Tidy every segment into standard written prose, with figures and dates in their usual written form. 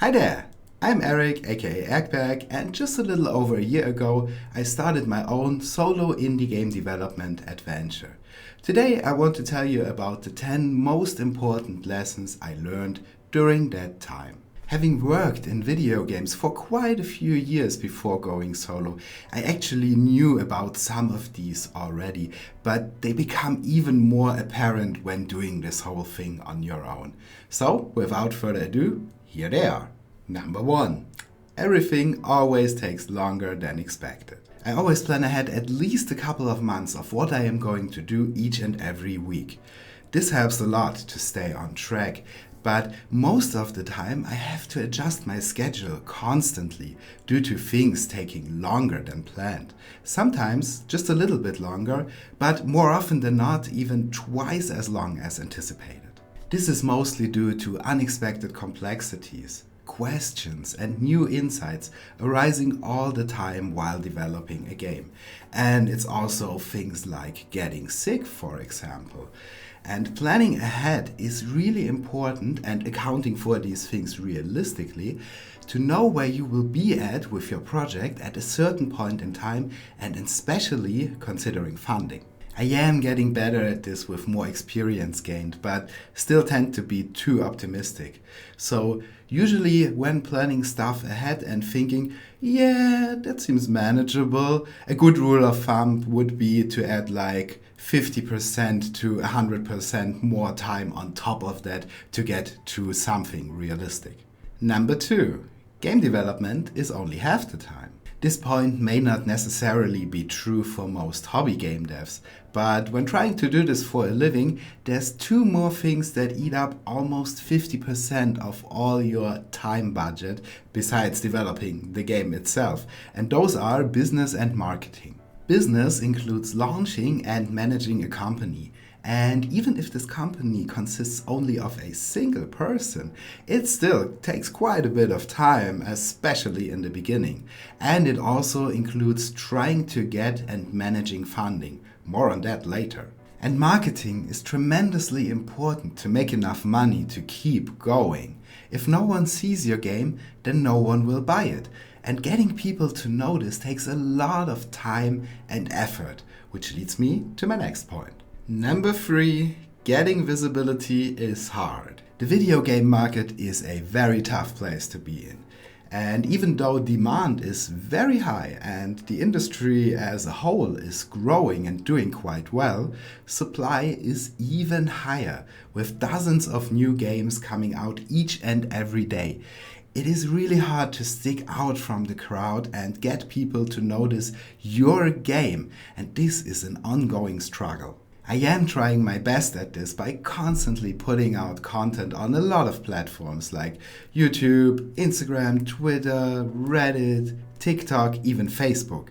Hi there! I'm Eric, aka Erkberg, and just a little over a year ago I started my own solo indie game development adventure. Today I want to tell you about the 10 most important lessons I learned during that time. Having worked in video games for quite a few years before going solo, I actually knew about some of these already, but they become even more apparent when doing this whole thing on your own. So, without further ado, here they are. Number 1. Everything always takes longer than expected. I always plan ahead at least a couple of months of what I am going to do each and every week. This helps a lot to stay on track, but most of the time I have to adjust my schedule constantly due to things taking longer than planned. Sometimes just a little bit longer, but more often than not even twice as long as anticipated. This is mostly due to unexpected complexities, questions and new insights arising all the time while developing a game. And it's also things like getting sick, for example. And planning ahead is really important, and accounting for these things realistically to know where you will be at with your project at a certain point in time, and especially considering funding. I am getting better at this with more experience gained, but still tend to be too optimistic. So usually when planning stuff ahead and thinking, yeah, that seems manageable, a good rule of thumb would be to add like 50% to 100% more time on top of that to get to something realistic. Number 2. Game development is only half the time. This point may not necessarily be true for most hobby game devs, but when trying to do this for a living, there's two more things that eat up almost 50% of all your time budget besides developing the game itself, and those are business and marketing. Business includes launching and managing a company. And even if this company consists only of a single person, it still takes quite a bit of time, especially in the beginning. And it also includes trying to get and managing funding. More on that later. And marketing is tremendously important to make enough money to keep going. If no one sees your game, then no one will buy it. And getting people to notice takes a lot of time and effort, which leads me to my next point. Number 3. Getting visibility is hard. The video game market is a very tough place to be in. And even though demand is very high and the industry as a whole is growing and doing quite well, supply is even higher, with dozens of new games coming out each and every day. It is really hard to stick out from the crowd and get people to notice your game, and this is an ongoing struggle. I am trying my best at this by constantly putting out content on a lot of platforms like YouTube, Instagram, Twitter, Reddit, TikTok, even Facebook.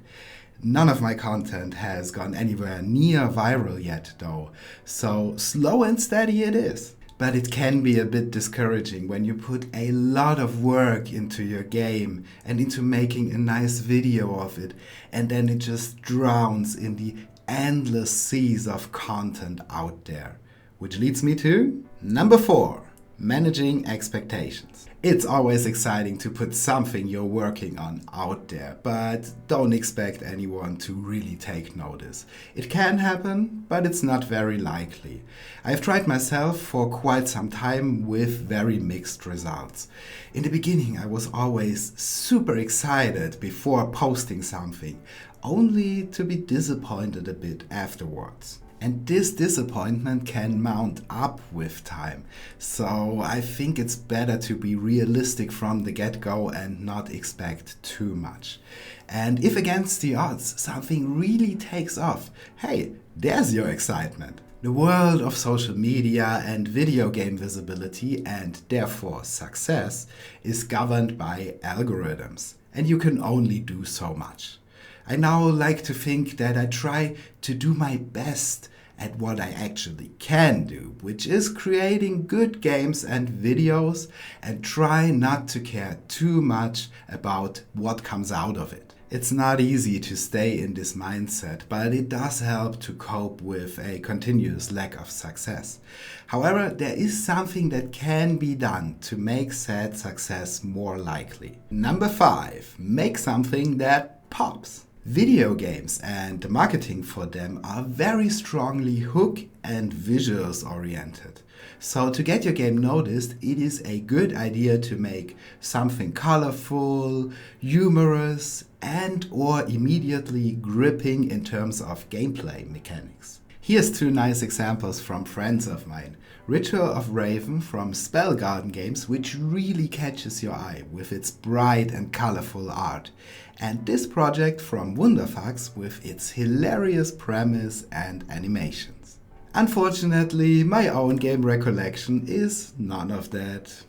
None of my content has gone anywhere near viral yet though, so slow and steady it is. But it can be a bit discouraging when you put a lot of work into your game and into making a nice video of it, and then it just drowns in the endless seas of content out there. Which leads me to number 4. Managing expectations. It's always exciting to put something you're working on out there, but don't expect anyone to really take notice. It can happen, but it's not very likely. I've tried myself for quite some time with very mixed results. In the beginning, I was always super excited before posting something, only to be disappointed a bit afterwards. And this disappointment can mount up with time. So I think it's better to be realistic from the get-go and not expect too much. And if against the odds something really takes off, hey, there's your excitement. The world of social media and video game visibility, and therefore success, is governed by algorithms. And you can only do so much. I now like to think that I try to do my best at what I actually can do, which is creating good games and videos, and try not to care too much about what comes out of it. It's not easy to stay in this mindset, but it does help to cope with a continuous lack of success. However, there is something that can be done to make said success more likely. Number 5, make something that pops. Video games and the marketing for them are very strongly hook and visuals oriented. So to get your game noticed, it is a good idea to make something colorful, humorous, and or immediately gripping in terms of gameplay mechanics. Here's 2 nice examples from friends of mine. Ritual of Raven from Spellgarden Games, which really catches your eye with its bright and colorful art. And this project from Wonderfucks with its hilarious premise and animations. Unfortunately, my own game Recollection is none of that.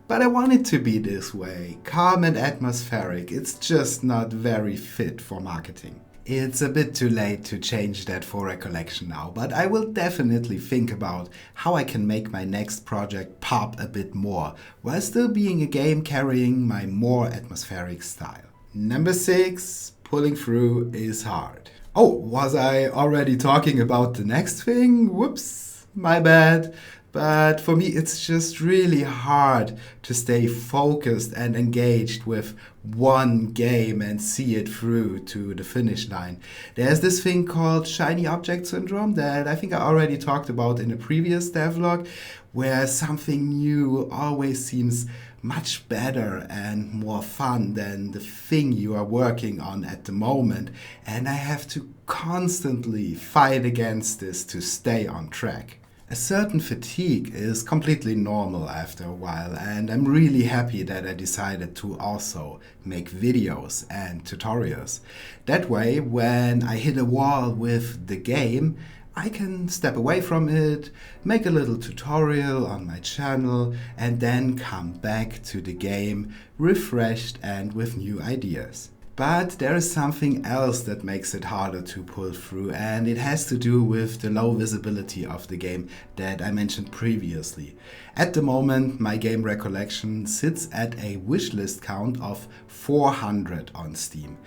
But I want it to be this way, calm and atmospheric. It's just not very fit for marketing. It's a bit too late to change that for Recollection now, but I will definitely think about how I can make my next project pop a bit more, while still being a game carrying my more atmospheric style. Number 6, pulling through is hard. Oh, was I already talking about the next thing? Whoops, my bad. But for me, it's just really hard to stay focused and engaged with one game and see it through to the finish line. There's this thing called shiny object syndrome that I think I already talked about in a previous devlog, where something new always seems much better and more fun than the thing you are working on at the moment. And I have to constantly fight against this to stay on track. A certain fatigue is completely normal after a while, and I'm really happy that I decided to also make videos and tutorials. That way, when I hit a wall with the game, I can step away from it, make a little tutorial on my channel, and then come back to the game refreshed and with new ideas. But there is something else that makes it harder to pull through, and it has to do with the low visibility of the game that I mentioned previously. At the moment, my game Recollection sits at a wishlist count of 400 on Steam.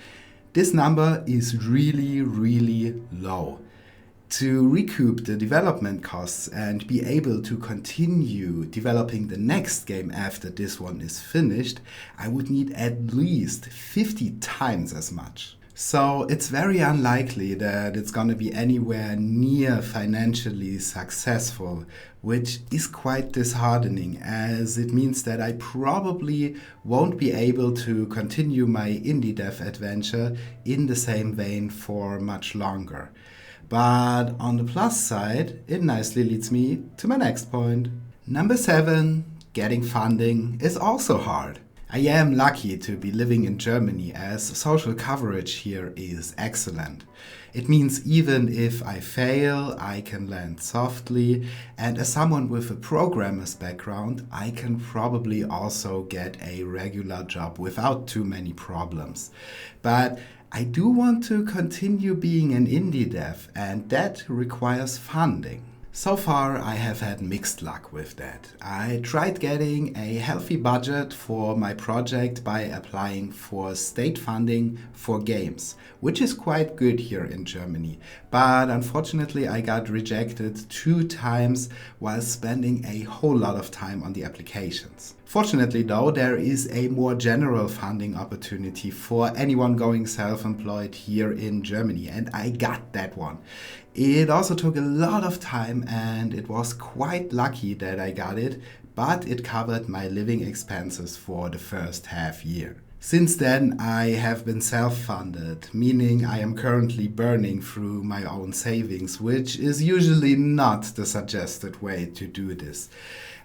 This number is really, really low. To recoup the development costs and be able to continue developing the next game after this one is finished, I would need at least 50 times as much. So it's very unlikely that it's gonna be anywhere near financially successful, which is quite disheartening, as it means that I probably won't be able to continue my indie dev adventure in the same vein for much longer. But on the plus side, it nicely leads me to my next point. Number 7, getting funding is also hard. I am lucky to be living in Germany, as social coverage here is excellent. It means even if I fail, I can land softly, and as someone with a programmer's background, I can probably also get a regular job without too many problems. But I do want to continue being an indie dev, and that requires funding. So far, I have had mixed luck with that. I tried getting a healthy budget for my project by applying for state funding for games, which is quite good here in Germany. But unfortunately, I got rejected 2 times while spending a whole lot of time on the applications. Fortunately though, there is a more general funding opportunity for anyone going self-employed here in Germany, and I got that one. It also took a lot of time, and it was quite lucky that I got it, but it covered my living expenses for the first half year. Since then, I have been self-funded, meaning I am currently burning through my own savings, which is usually not the suggested way to do this.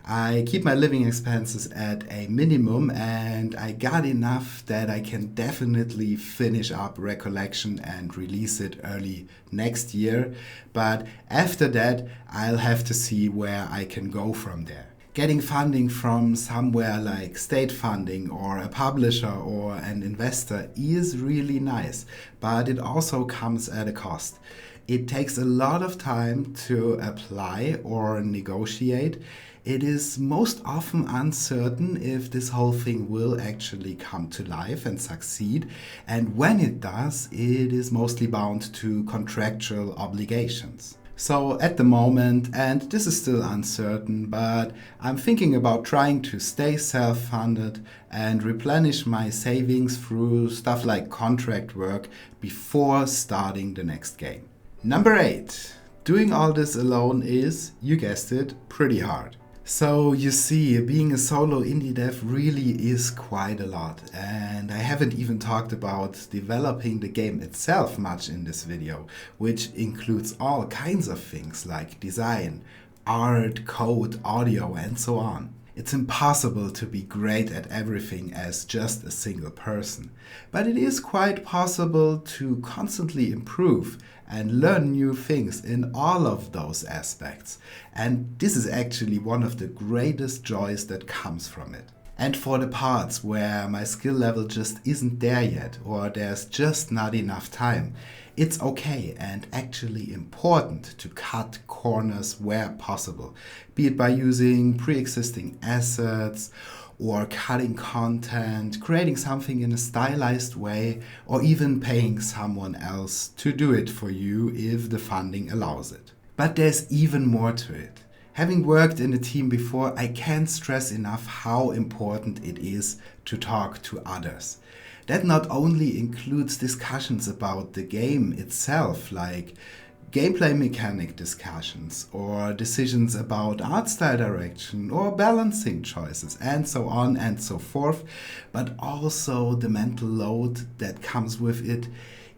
I keep my living expenses at a minimum, and I got enough that I can definitely finish up Recollection and release it early next year. But after that, I'll have to see where I can go from there. Getting funding from somewhere like state funding or a publisher or an investor is really nice, but it also comes at a cost. It takes a lot of time to apply or negotiate. it is most often uncertain if this whole thing will actually come to life and succeed, and when it does, it is mostly bound to contractual obligations. So at the moment, and this is still uncertain, but I'm thinking about trying to stay self-funded and replenish my savings through stuff like contract work before starting the next game. Number 8. Doing all this alone is, you guessed it, pretty hard. So you see, being a solo indie dev really is quite a lot, and I haven't even talked about developing the game itself much in this video, which includes all kinds of things like design, art, code, audio, and so on. It's impossible to be great at everything as just a single person, but it is quite possible to constantly improve and learn new things in all of those aspects. And this is actually one of the greatest joys that comes from it. And for the parts where my skill level just isn't there yet, or there's just not enough time, it's okay and actually important to cut corners where possible, be it by using pre-existing assets, or cutting content, creating something in a stylized way, or even paying someone else to do it for you if the funding allows it. But there's even more to it. Having worked in a team before, I can't stress enough how important it is to talk to others. That not only includes discussions about the game itself, like gameplay mechanic discussions, or decisions about art style direction, or balancing choices, and so on and so forth, but also the mental load that comes with it.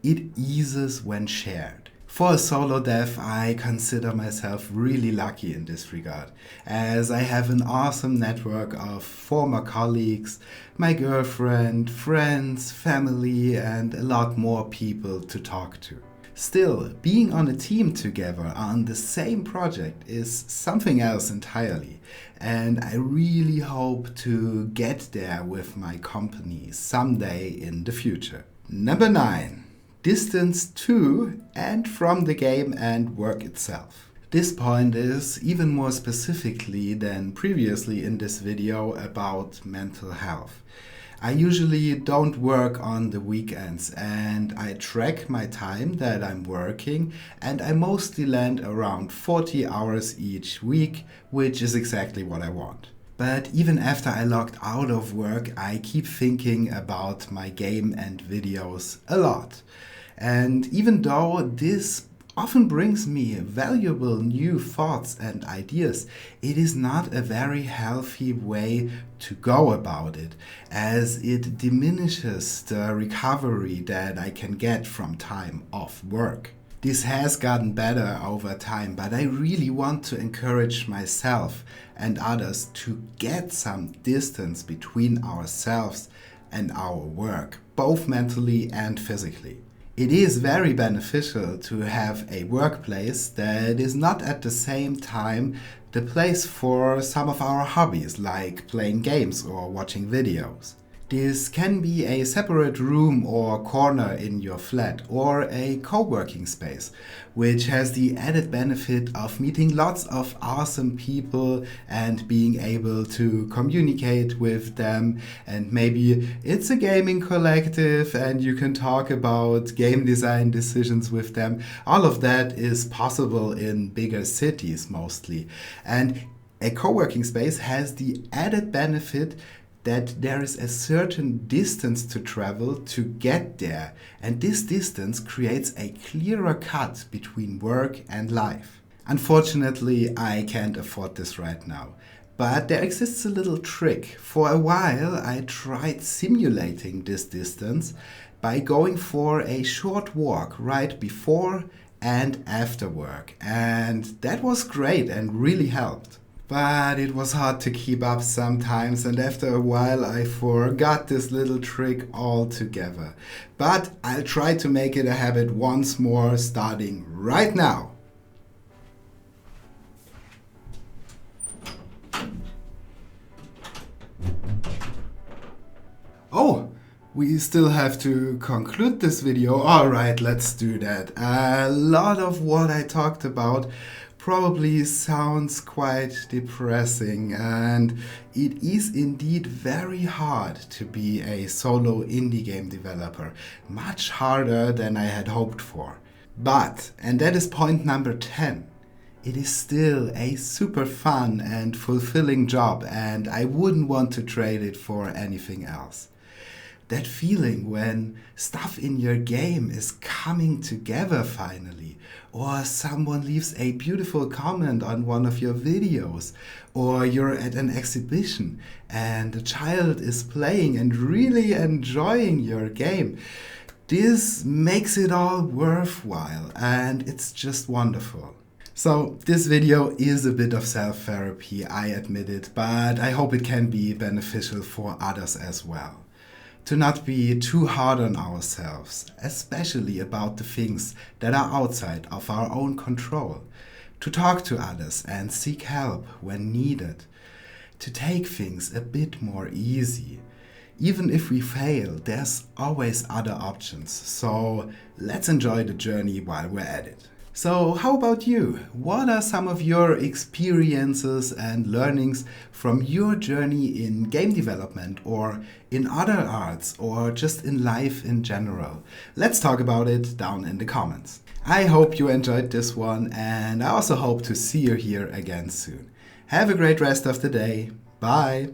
It eases when shared. For a solo dev, I consider myself really lucky in this regard, as I have an awesome network of former colleagues, my girlfriend, friends, family, and a lot more people to talk to. Still, being on a team together on the same project is something else entirely, and I really hope to get there with my company someday in the future. Number 9. Distance to and from the game and work itself. This point is even more specifically than previously in this video about mental health. I usually don't work on the weekends, and I track my time that I'm working, and I mostly land around 40 hours each week, which is exactly what I want. But even after I logged out of work, I keep thinking about my game and videos a lot. And even though this often brings me valuable new thoughts and ideas, it is not a very healthy way to go about it, as it diminishes the recovery that I can get from time off work. This has gotten better over time, but I really want to encourage myself and others to get some distance between ourselves and our work, both mentally and physically. It is very beneficial to have a workplace that is not at the same time the place for some of our hobbies, like playing games or watching videos. This can be a separate room or corner in your flat, or a co-working space, which has the added benefit of meeting lots of awesome people and being able to communicate with them. And maybe it's a gaming collective and you can talk about game design decisions with them. All of that is possible in bigger cities mostly. And a co-working space has the added benefit that there is a certain distance to travel to get there, and this distance creates a clearer cut between work and life. Unfortunately, I can't afford this right now, but there exists a little trick. For a while, I tried simulating this distance by going for a short walk right before and after work, and that was great and really helped. But it was hard to keep up sometimes, and after a while I forgot this little trick altogether. But I'll try to make it a habit once more, starting right now. Oh, we still have to conclude this video. Alright, let's do that. A lot of what I talked about probably sounds quite depressing, and it is indeed very hard to be a solo indie game developer, much harder than I had hoped for. But, and that is point number 10, it is still a super fun and fulfilling job, and I wouldn't want to trade it for anything else. That feeling when stuff in your game is coming together finally, or someone leaves a beautiful comment on one of your videos, or you're at an exhibition and a child is playing and really enjoying your game. This makes it all worthwhile, and it's just wonderful. So this video is a bit of self-therapy, I admit it, but I hope it can be beneficial for others as well. To not be too hard on ourselves, especially about the things that are outside of our own control. To talk to others and seek help when needed. To take things a bit more easy. Even if we fail, there's always other options, so let's enjoy the journey while we're at it. So how about you? What are some of your experiences and learnings from your journey in game development or in other arts or just in life in general? Let's talk about it down in the comments. I hope you enjoyed this one, and I also hope to see you here again soon. Have a great rest of the day. Bye!